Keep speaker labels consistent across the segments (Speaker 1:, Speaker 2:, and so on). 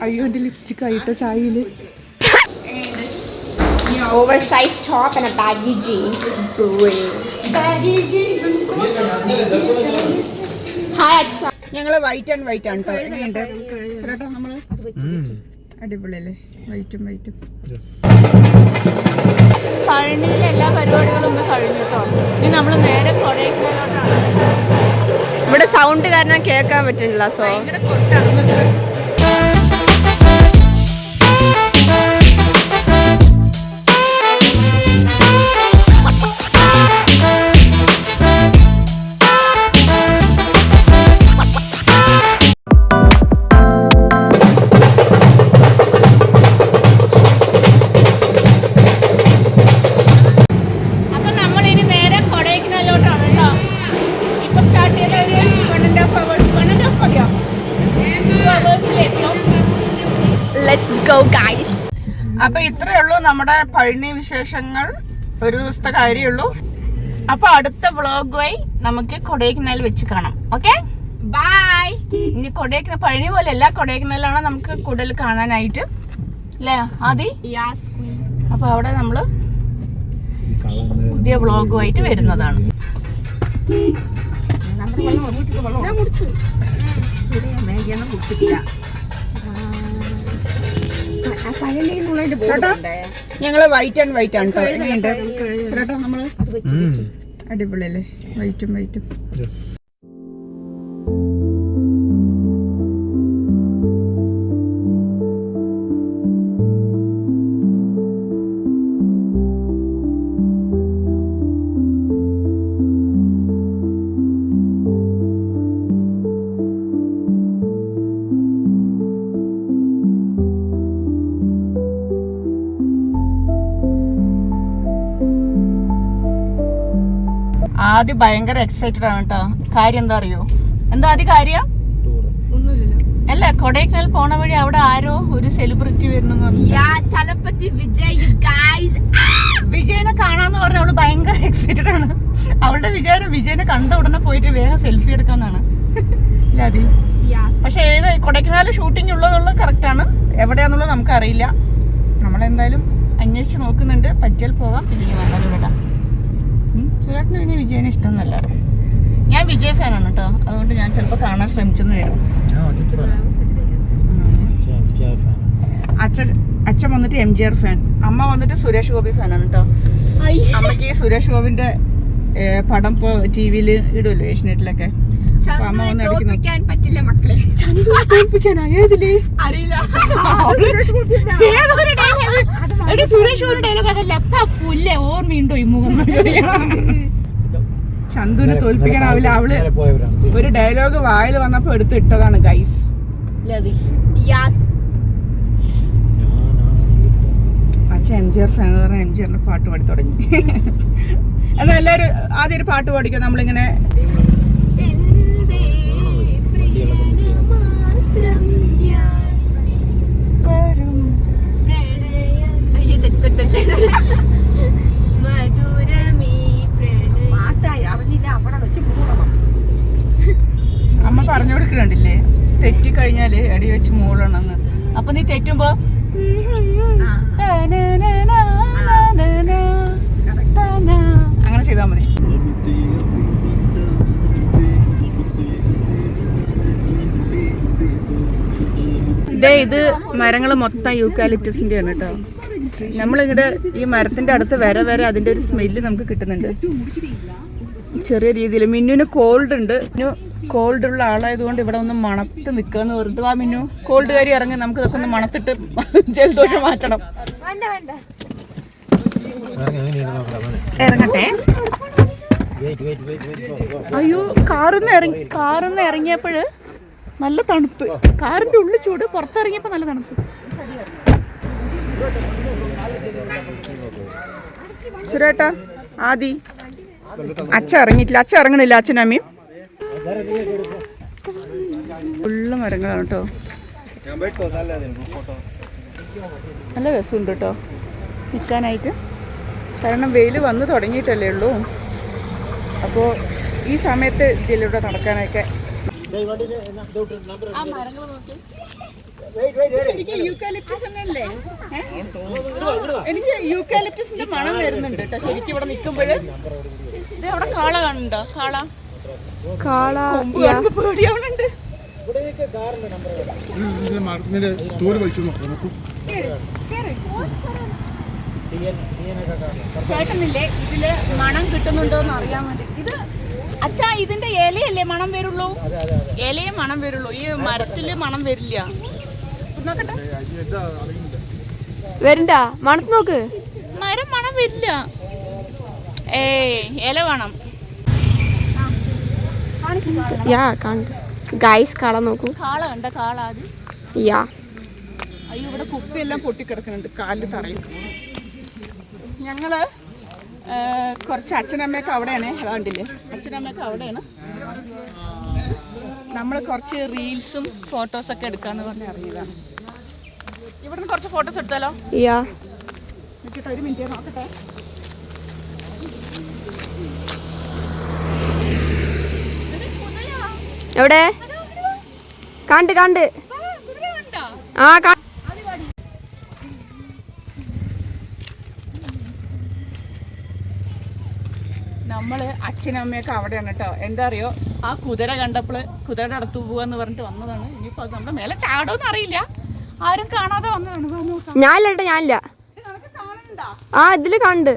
Speaker 1: അയ്യോ എന്റെ ലിപ്സ്റ്റിക് ആയിട്ട് ചായയില്
Speaker 2: oversized top and a baggy jeans. Baggy jeans. Hi Aksa.
Speaker 1: ഞങ്ങള് വൈറ്റ് ആൻഡ് വൈറ്റ് ആണ് കേട്ടോ. എങ്ങനെയുണ്ട് ചേട്ടാ? നമ്മള് അടിപൊളിയല്ലേ? വൈറ്റും വൈറ്റും. പഴനിയിലെ എല്ലാ പരിപാടികളും ഒന്ന് കഴിഞ്ഞു കേട്ടോ. ഇനി നമ്മള് നേരെ കൊടൈക്കനാലോട്ടാണ്.
Speaker 2: ഇവിടെ സൗണ്ട് കാരണം കേൾക്കാൻ പറ്റുന്നില്ല. സോ
Speaker 1: ഭയങ്കര കൊട്ടാണ്. അപ്പൊ ഇത്രയേ ഉള്ളൂ നമ്മുടെ പഴനി വിശേഷങ്ങൾ. ഒരു ദിവസത്തെ കാര്യമുള്ളൂ. അപ്പൊ അടുത്ത വ്ളോഗുമായി നമുക്ക് കൊടൈക്കനാൽ വെച്ച് കാണാം. Okay, bye. ഇനി കൊടൈക്കനാൽ പഴനി പോലെ അല്ല, കൊടൈക്കനാലാണ് നമുക്ക് കൂടുതൽ കാണാനായിട്ട് അല്ലേ ആദി? അപ്പൊ അവിടെ നമ്മള് പുതിയ വ്ളോഗുമായിട്ട് വരുന്നതാണ്. ഞങ്ങള് വൈറ്റ് ആൻഡ് വൈറ്റ് ആണ് കേട്ടോ. എങ്ങനെയുണ്ട് ചേട്ടാ? നമ്മള് അടിപൊളിയല്ലേ? വൈറ്റും വൈറ്റും. ആദ്യം ഭയങ്കര എക്സൈറ്റഡ് ആണ് കേട്ടോ. കാര്യം എന്താ അറിയോ? എന്താ ആദ്യ കാര്യം? അല്ല, കൊടൈക്കനാൽ പോണ വഴി അവിടെ ആരോ ഒരു സെലിബ്രിറ്റി വരുന്നു. വിജയനെ കാണാന്ന് പറഞ്ഞ അവള് ഭയങ്കര എക്സൈറ്റഡ് ആണ്. അവളുടെ വിചാരം വിജയനെ കണ്ട ഉടനെ പോയിട്ട് വേഗം സെൽഫി എടുക്കാന്നാണ്. അതെ, പക്ഷെ ഏത് കൊടൈക്കനാൽ ഷൂട്ടിംഗ് ഉള്ളതുള്ള കറക്റ്റ് ആണ്. എവിടെയാന്നുള്ളത് നമുക്ക് അറിയില്ല. നമ്മളെന്തായാലും അന്വേഷിച്ച് നോക്കുന്നുണ്ട്. പറ്റിയാൽ പോകാം, ഇല്ലെങ്കിൽ വേണ്ടാലും വിടാം. സുരേട്ടന് പിന്നെ വിജയനെ ഇഷ്ടമൊന്നുമല്ല. ഞാൻ വിജയ് ഫാനാണ് കേട്ടോ. അതുകൊണ്ട് ഞാൻ ചിലപ്പോൾ കാണാൻ ശ്രമിച്ചെന്ന് വരും. അച്ഛൻ വന്നിട്ട് MGR ഫാൻ, അമ്മ വന്നിട്ട് സുരേഷ് ഗോപി ഫാനാണ് കേട്ടോ. അമ്മക്ക് സുരേഷ് ഗോപിന്റെ പടം ഇപ്പൊ TV-യിൽ ഇടുമല്ലോ, ഏഷ്യനെറ്റിലൊക്കെ. അപ്പൊ അമ്മ വന്ന്
Speaker 2: പറ്റില്ല മക്കളെ.
Speaker 1: തോൽപ്പിക്കാനാ? ഏതില് അറിയില്ല. സുരേഷ് ഗോപി ഡയലോഗ് അതല്ല, പുല്ലേ ഓർമ്മയുണ്ടോ ഈ മുഖം? ചന്തുവിനെ തോൽപ്പിക്കാനാവില്ല. അവള് ഒരു ഡയലോഗ് വായിൽ വന്നപ്പോ എടുത്ത് ഇട്ടതാണ് ഗൈസ്. അച്ഛൻ MGR ഫാൻ പറഞ്ഞ MGRന്റെ പാട്ട് പാടി തുടങ്ങി. എന്നാ എല്ലാരും ആദ്യം ഒരു പാട്ട് പാടിക്കോ. നമ്മളിങ്ങനെ അമ്മ പറഞ്ഞു കൊടുക്കണ്ടില്ലേ, തെറ്റിക്കഴിഞ്ഞാല് എടി വെച്ച് മൂളണമെന്ന്. അപ്പൊ നീ തെറ്റുമ്പോ അങ്ങനെ ചെയ്താ മതി. ഇത് മരങ്ങൾ മൊത്തം യൂക്കാലിപ്റ്റസിന്റെ ആണ് കേട്ടോ. നമ്മളിങ്ങോട്ട് ഈ മരത്തിന്റെ അടുത്ത് വരെ അതിന്റെ ഒരു സ്മെല്ല് നമുക്ക് കിട്ടുന്നുണ്ട് ചെറിയ രീതിയിൽ. മിന്നുവിന് കോൾഡ് ഉണ്ട്. കോൾഡ് ഉള്ള ആളായതുകൊണ്ട് ഇവിടെ ഒന്ന് മണത്ത് നിൽക്കാന്ന് പറഞ്ഞിട്ട്, വാ മിന്നു, കോൾഡ് കാരി ഇറങ്ങി, നമുക്ക് ഇതൊക്കെ ഒന്ന് മണത്തിട്ട് ജലദോഷം മാറ്റണം. ഇറങ്ങട്ടെ. അയ്യോ, കാറിന്ന് ഇറങ്ങിയപ്പോഴ് നല്ല തണുപ്പ്. കാറിന്റെ ഉള്ളിൽ ചൂട്, പുറത്തിറങ്ങിയപ്പോ നല്ല തണുപ്പ്. സുരേട്ടാ, ആദി, അച്ഛൻ ഇറങ്ങിയിട്ടില്ല. അച്ഛൻ ഇറങ്ങണില്ല. അച്ഛനും അമ്മയും ഫുള്ള് മരങ്ങളാണ് കേട്ടോ. നല്ല രസമുണ്ട് കേട്ടോ നിൽക്കാനായിട്ട്. കാരണം വെയിൽ വന്ന് തുടങ്ങിയിട്ടല്ലേ ഉള്ളൂ. അപ്പോൾ ഈ സമയത്ത് ഇതിലൂടെ നടക്കാനൊക്കെ ആ മരങ്ങൾ നോക്കി. ശരിക്കും യൂക്കാലിപ്റ്റസ് തന്നെയല്ലേ? എനിക്ക് യൂക്കാലിപ്റ്റസിന്റെ മണം വരുന്നുണ്ട് കേട്ടോ ശരിക്കും ഇവിടെ നിൽക്കുമ്പോൾ. അവിടെ കാള കാണുന്നുണ്ടോ? പേടിയാവുന്നുണ്ട്. ചേട്ടനില്ലേ ഇതില് മണം കിട്ടുന്നുണ്ടോന്ന് അറിയാൻ വേണ്ടി. ഇത് അച്ഛാ ഇതിന്റെ ഇലയല്ലേ മണം വരുള്ളൂ? ഇലയെ മണം വരുള്ളൂ, ഈ മരത്തില് മണം വരില്ല. നോക്കട്ടെ,
Speaker 2: വരണ്ട മണത്ത് നോക്ക്.
Speaker 1: മരം മണം വരില്ല. ഇല വേണം.
Speaker 2: ഗൈസ് കാള നോക്കൂ.
Speaker 1: കാള കണ്ട? കാള അത്
Speaker 2: യാ.
Speaker 1: അയ്യോ ഇവിടെ കുപ്പിയെല്ലാം പൊട്ടിക്കിടക്കുന്നുണ്ട് കാലിൽ തറയും. ഞങ്ങള് കുറച്ച് അച്ഛനമ്മയൊക്കെ അവിടെയാണ്. കണ്ടില്ലേ, അച്ഛനമ്മയൊക്കെ അവിടെയാണ്. നമ്മൾ കുറച്ച് റീൽസും ഫോട്ടോസൊക്കെ എടുക്കാന്ന് പറഞ്ഞ് ഇറങ്ങിയതാണ്. ഇവിടെ നിന്ന് കുറച്ച് ഫോട്ടോസ് എടുത്താലോ? നോക്കിട്ടോ, ഒരു മിനിറ്റ് നോക്കട്ടെ.
Speaker 2: എവിടെ? കണ്ട് ആ
Speaker 1: നമ്മള് അച്ഛനമ്മയൊക്കെ അവിടെയാണ് കേട്ടോ. എന്താ അറിയോ, ആ കുതിര കണ്ടപ്പോൾ കുതിരയുടെ അടുത്ത് പോവാന്ന് പറഞ്ഞിട്ട് വന്നതാണ്. ഇനിയിപ്പോ അത് നമ്മുടെ മേലെ ചാടോന്ന് അറിയില്ല. ആരും കാണാതെ വന്നതാണ്.
Speaker 2: ഞാനില്ല. ആ ഇതില് കണ്ട്.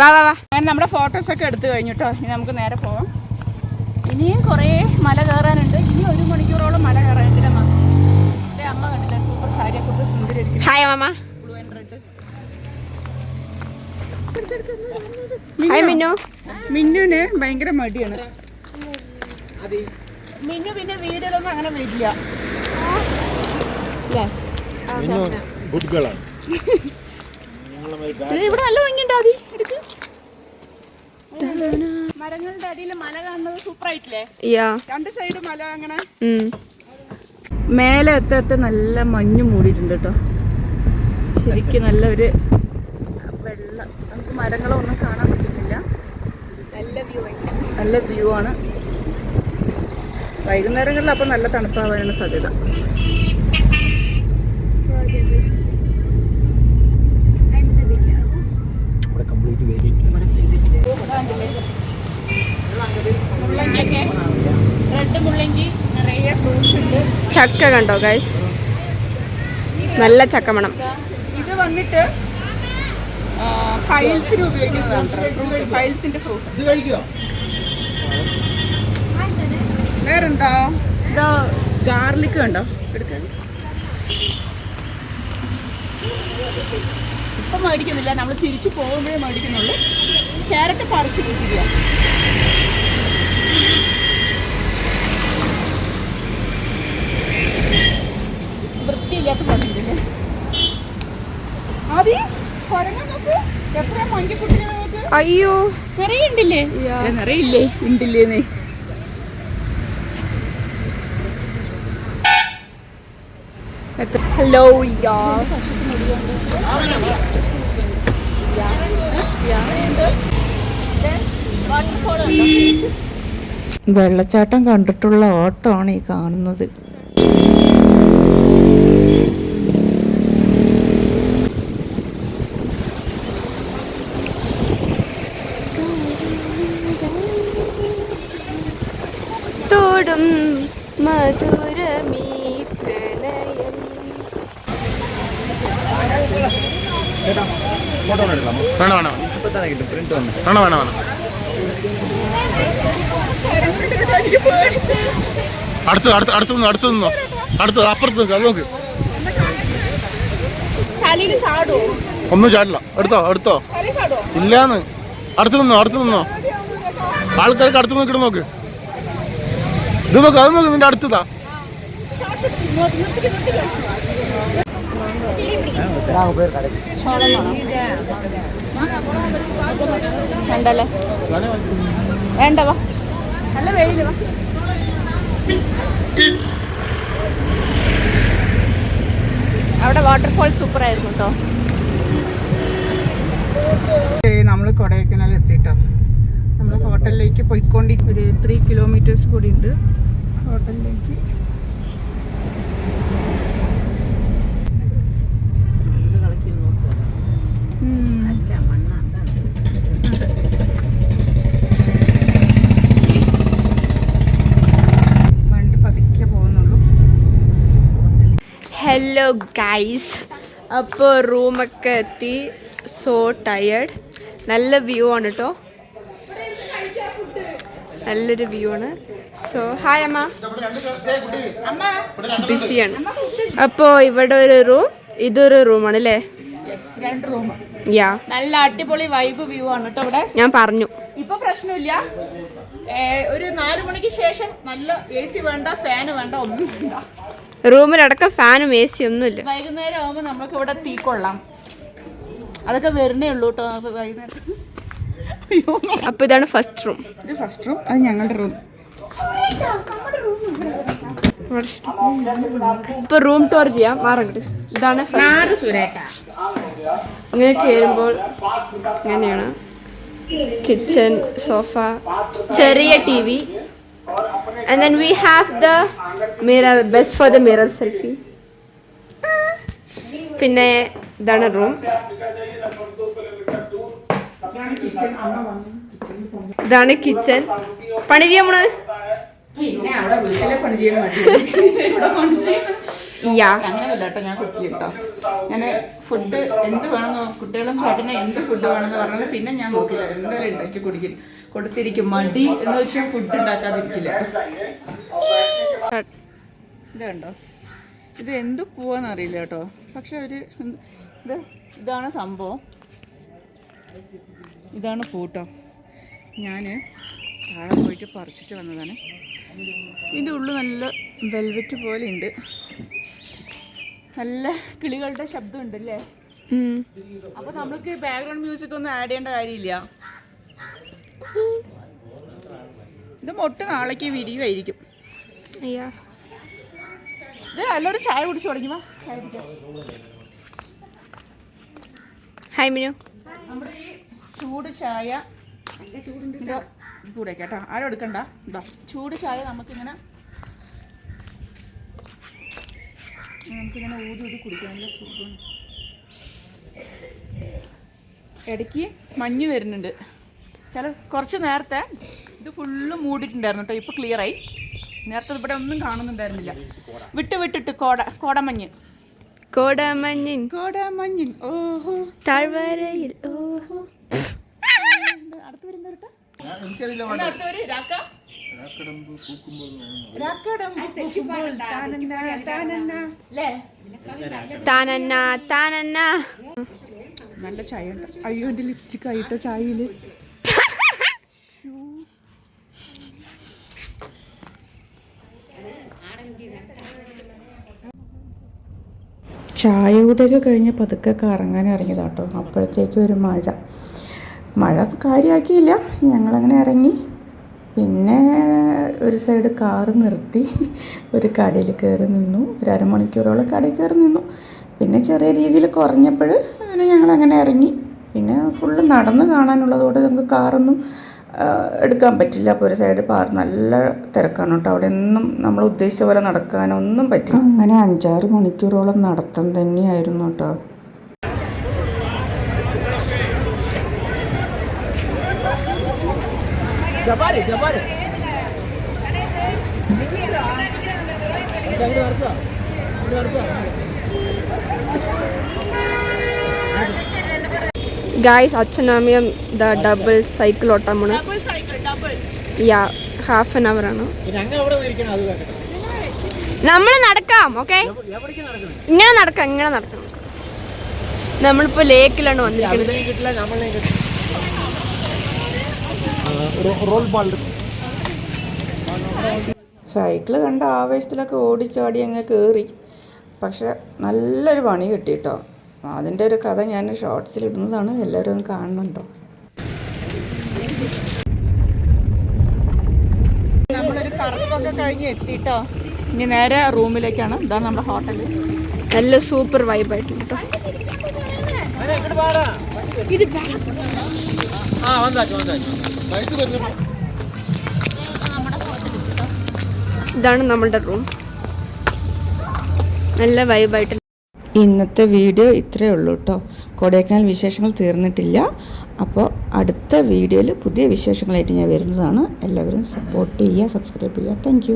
Speaker 2: വാ
Speaker 1: അങ്ങനെ നമ്മുടെ ഫോട്ടോസ് ഒക്കെ എടുത്തു കഴിഞ്ഞിട്ടോ. ഇനി നമുക്ക് നേരെ പോവാം. ഇനിയും കുറേ മല കയറാനുണ്ട്. ഇനി 1 മണിക്കൂറോളം മല കയറാനുണ്ട്. അമ്മ കണ്ടില്ല, സൂപ്പർ സാരിയെ കുറിച്ച് സുന്ദരിക്കും.
Speaker 2: ഹായ് മാമ.
Speaker 1: Blue and red. മിന്നുന് ഭയങ്കര മടിയാണ്. മിന്നു പിന്നെ വീഡിയോയിലൊന്നും അങ്ങനെ വരില്ല. ഇവിടെ നല്ല ഭംഗിയുണ്ട്. ആദ്യം എടുക്ക്. മരങ്ങളുടെ അടിയിൽ മല കാണുന്നത് സൂപ്പർ ആയിട്ടില്ലേ? 2 സൈഡ് മല. അങ്ങനെ മേലെ എത്തത്ത് നല്ല മഞ്ഞ് മൂടിയിട്ടുണ്ട് കേട്ടോ. ശരിക്കും നല്ലൊരു വെള്ളം. നമുക്ക് മരങ്ങളൊന്നും കാണാൻ പറ്റുന്നില്ല. നല്ല വ്യൂ ആണ്. വൈകുന്നേരങ്ങളിൽ അപ്പം നല്ല തണുപ്പാവാനാണ് സാധ്യത. മുള്ളങ്കിയൊക്കെ, റെഡ് മുള്ളങ്കി, നിറയെ ഫ്രൂട്ട്സ് ഉണ്ട്.
Speaker 2: ചക്ക കണ്ടോ ഗൈസ്? നല്ല ചക്ക മണം.
Speaker 1: ഇത് വന്നിട്ട് പൈൽസിന് ഉപയോഗിക്കുന്നതാണ്. പൈൽസിന്റെ ഫ്രൂട്ട്. ഇത് കഴിക്കോ? വേറെന്താ? ഇതാ ഗാർലിക് കണ്ടോ? എടുക്കാൻ ഇപ്പം മേടിക്കുന്നില്ല, നമ്മൾ തിരിച്ചു പോകുമ്പോഴേ മേടിക്കുന്നുള്ളൂ. ക്യാരറ്റ് പറിച്ച് കിട്ടില്ല. വൃത്തിയില്ലാത്ത പറിച്ചില്ലേ? ആദ്യം കുരങ്ങൻ നോക്ക്, എത്രയാ മങ്കിക്കുട്ടിനെ നോക്ക്.
Speaker 2: അയ്യോ
Speaker 1: നിറയെ ഉണ്ടില്ലേ? നിറയില്ലേ? ഉണ്ടില്ലേന്നേ. ഹലോ വെള്ളച്ചാട്ടം കണ്ടിട്ടുള്ള ഓട്ടമാണ് ഈ കാണുന്നത്.
Speaker 2: തോടും മധുരമീ പ്രണയം.
Speaker 3: അടുത്ത് അപ്പുറത്ത് നോക്ക്, അത് നോക്ക്. ഒന്നും ചാടില്ല. എടുത്തോ ഇല്ലാന്ന്. അടുത്ത് നിന്നോ ആൾക്കാർക്ക് അടുത്ത് നോക്കിട്ട് നോക്ക്. ഇത് നോക്ക്, അത് നോക്ക്, നിന്റെ അടുത്തതാ.
Speaker 1: വേണ്ടവാ, നല്ല വെയില്. അവിടെ വാട്ടർഫോൾ സൂപ്പർ ആയിരുന്നു കേട്ടോ. നമ്മൾ കൊടൈക്കനാൽ എത്തിട്ടോ. നമ്മൾ ഹോട്ടലിലേക്ക് പോയിക്കൊണ്ടിരിക്കും. ഒരു 3 കിലോമീറ്റേഴ്സ് കൂടി ഉണ്ട്. ഹോട്ടലിലേക്ക്. വണ്ടി പതുക്കെ പോകുന്നുള്ളൂ.
Speaker 2: ഹലോ ഗൈസ്, അപ്പോൾ റൂമൊക്കെ എത്തി. So tired. നല്ല വ്യൂ ആണ് കേട്ടോ, നല്ലൊരു വ്യൂ ആണ്. സോ ഹായ് അമ്മ, ബിസിയാണ്. അപ്പോൾ ഇവിടെ ഒരു റൂം, ഇതൊരു റൂമാണ് അല്ലേ?
Speaker 1: 2 റൂം.
Speaker 2: യാ,
Speaker 1: നല്ല അടിപൊളി വൈബ് വ്യൂ ആണ് കേട്ടോ ഇവിടെ.
Speaker 2: ഞാൻ പറഞ്ഞു
Speaker 1: ഇപ്പൊ പ്രശ്നമില്ല. ഒരു 4 മണിക്ക് ശേഷം നല്ല AC വേണ്ട, ഫാന് വേണ്ട, ഒന്നും വേണ്ട.
Speaker 2: റൂമിലടക്കം ഫാനും AC ഒന്നുമില്ല.
Speaker 1: വൈകുന്നേരം ആകുമ്പോൾ നമുക്ക് ഇവിടെ തീ കൊള്ളാം. അതൊക്കെ വരുന്നേ ഉള്ളൂ കേട്ടോ വൈകുന്നേരം.
Speaker 2: അപ്പൊ ഇതാണ് ഫസ്റ്റ് റൂം.
Speaker 1: ഇത് ഫസ്റ്റ് റൂം, അത് ഞങ്ങളുടെ റൂം.
Speaker 2: ഇപ്പൊ റൂം ടൂർ ചെയ്യാം. മാറങ്ങട്ട്. ഇതാണ് ഇങ്ങനെ കയറുമ്പോൾ ഇങ്ങനെയാണ് കിച്ചൺ, സോഫ, ചെറിയ TV, and then we have the mirror, best for the mirror selfie. പിന്നെ ഇതാണ് റൂം. ഇതാണ് കിച്ചൺ. പണി ചെയ്യാൻ പോണത്.
Speaker 1: പിന്നെ അവിടെ വീട്ടിലെ പണി ചെയ്യാൻ അങ്ങനെയല്ല കേട്ടോ. ഞാൻ കുക്ക് കേട്ടോ. ഞാൻ ഫുഡ് എന്ത് വേണമെന്നോ, കുട്ടികളും ചേട്ടന് എന്ത് ഫുഡ് വേണമെന്ന് പറഞ്ഞാൽ പിന്നെ ഞാൻ നോക്കില്ല, എന്തായാലും ഉണ്ടാക്കി കൊടുത്തിരിക്കും. മടി എന്ന് വെച്ചാൽ ഫുഡ് ഉണ്ടാക്കാതിരിക്കില്ല. ഇതുണ്ടോ, ഇത് എന്ത് പോവാന്നറിയില്ല കേട്ടോ. പക്ഷെ ഇതാണ് സംഭവം. ഇതാണ് പൂട്ടോ. ഞാൻ താഴെ പോയിട്ട് പറിച്ചിട്ട് വന്നതാണ്. ഇതിൻ്റെ ഉള്ളിൽ നല്ല വെൽവെറ്റ് പോലെ ഉണ്ട്. നല്ല കിളികളുടെ ശബ്ദം ഉണ്ടല്ലേ. അപ്പോൾ നമ്മൾക്ക് ബാക്ക്ഗ്രൗണ്ട് മ്യൂസിക് ഒന്നും ആഡ് ചെയ്യേണ്ട കാര്യമില്ല. ഇത് മൊട്ട് നാളേക്ക് വിരിയുമായിരിക്കും. ഇത് നല്ലൊരു ചായ കുടിച്ചു തുടങ്ങിയോ?
Speaker 2: ഹായ് മിനു.
Speaker 1: നമ്മുടെ ഈ ചൂട് ചായ കൂടെ കേട്ടോ, ആരും എടുക്കണ്ട. ഇതാ ചൂട് ചായ നമുക്കിങ്ങനെ ഊതി കുടിക്കാൻ നല്ല സുഖമാണ്. ഇടയ്ക്ക് മഞ്ഞ് വരുന്നുണ്ട്. കുറച്ച് നേരത്തെ ഇത് ഫുള്ള് മൂടിയിട്ടുണ്ടായിരുന്നു കേട്ടോ. ഇപ്പോൾ ക്ലിയറായി. നേരത്തെ ഇവിടെ ഒന്നും കാണുന്നുണ്ടായിരുന്നില്ല. വിട്ടിട്ട് കോടമഞ്ഞ്. ഓഹോ താഴ്വരയിൽ. ഓഹോ അടുത്ത് വരുന്നവരുടെ നല്ല ചായ ഉണ്ട്. അയ്യോ എന്റെ ലിപ്സ്റ്റിക് ആയിട്ടോ ചായയില്. ചായ കൂടെയൊക്കെ കഴിഞ്ഞ് പതുക്കെ കറങ്ങാൻ ഇറങ്ങിയതാട്ടോ. അപ്പോഴത്തേക്കും ഒരു മഴ കാര്യമാക്കിയില്ല. ഞങ്ങളങ്ങനെ ഇറങ്ങി. പിന്നെ ഒരു സൈഡ് കാറ് നിർത്തി ഒരു കടയിൽ കയറി നിന്നു. ഒരു അരമണിക്കൂറോളം കടയിൽ കയറി നിന്നു. പിന്നെ ചെറിയ രീതിയിൽ കുറഞ്ഞപ്പോൾ അങ്ങനെ ഞങ്ങളങ്ങനെ ഇറങ്ങി. പിന്നെ ഫുള്ള് നടന്ന് കാണാനുള്ളതുകൊണ്ട് നമുക്ക് കാറൊന്നും എടുക്കാൻ പറ്റില്ല. അപ്പോൾ ഒരു സൈഡ് നല്ല തിരക്കാണ് കേട്ടോ. അവിടെ ഒന്നും നമ്മൾ ഉദ്ദേശിച്ച പോലെ നടക്കാനൊന്നും പറ്റില്ല. അങ്ങനെ 5-6 മണിക്കൂറോളം നടത്തം തന്നെയായിരുന്നു കേട്ടോ.
Speaker 2: ഗായ്സ്, അച്ഛനമ്മയും ഡബിൾ സൈക്കിൾ ഓട്ടാൻ പോണു. യാ, ഹാഫ് ആൻ അവർ ആണ്. നമ്മൾ നടക്കാം. ഓക്കെ, ഇങ്ങനെ നടക്കാം. നമ്മളിപ്പോ ലേക്കിലാണ് വന്നിരിക്കുന്നത്.
Speaker 1: സൈക്കിള് കണ്ട ആവേശത്തിലൊക്കെ ഓടിച്ചാടി അങ്ങ് കയറി. പക്ഷെ നല്ലൊരു പണി കിട്ടി കേട്ടോ. അതിൻ്റെ ഒരു കഥ ഞാൻ ഷോർട്സിൽ ഇടുന്നതാണ്. എല്ലാവരും ഒന്ന് കാണുന്നുണ്ടോ. നമ്മളൊരു കറക്കൊക്കെ കഴിഞ്ഞ് എത്തിട്ടോ. ഇനി നേരെ റൂമിലേക്കാണ്. ഇതാണ് നമ്മുടെ ഹോട്ടല്.
Speaker 2: നല്ല സൂപ്പർ വൈബായിട്ട് കേട്ടോ. ഇത് ഇതാണ് നമ്മളുടെ റൂം. നല്ല വൈബായിട്ട്.
Speaker 1: ഇന്നത്തെ വീഡിയോ ഇത്രയേ ഉള്ളൂ കേട്ടോ. കൊടൈക്കനാൽ വിശേഷങ്ങൾ തീർന്നിട്ടില്ല. അപ്പോൾ അടുത്ത വീഡിയോയിൽ പുതിയ വിശേഷങ്ങളായിട്ട് ഞാൻ വരുന്നതാണ്. എല്ലാവരും സപ്പോർട്ട് ചെയ്യുക, സബ്സ്ക്രൈബ് ചെയ്യുക. Thank you.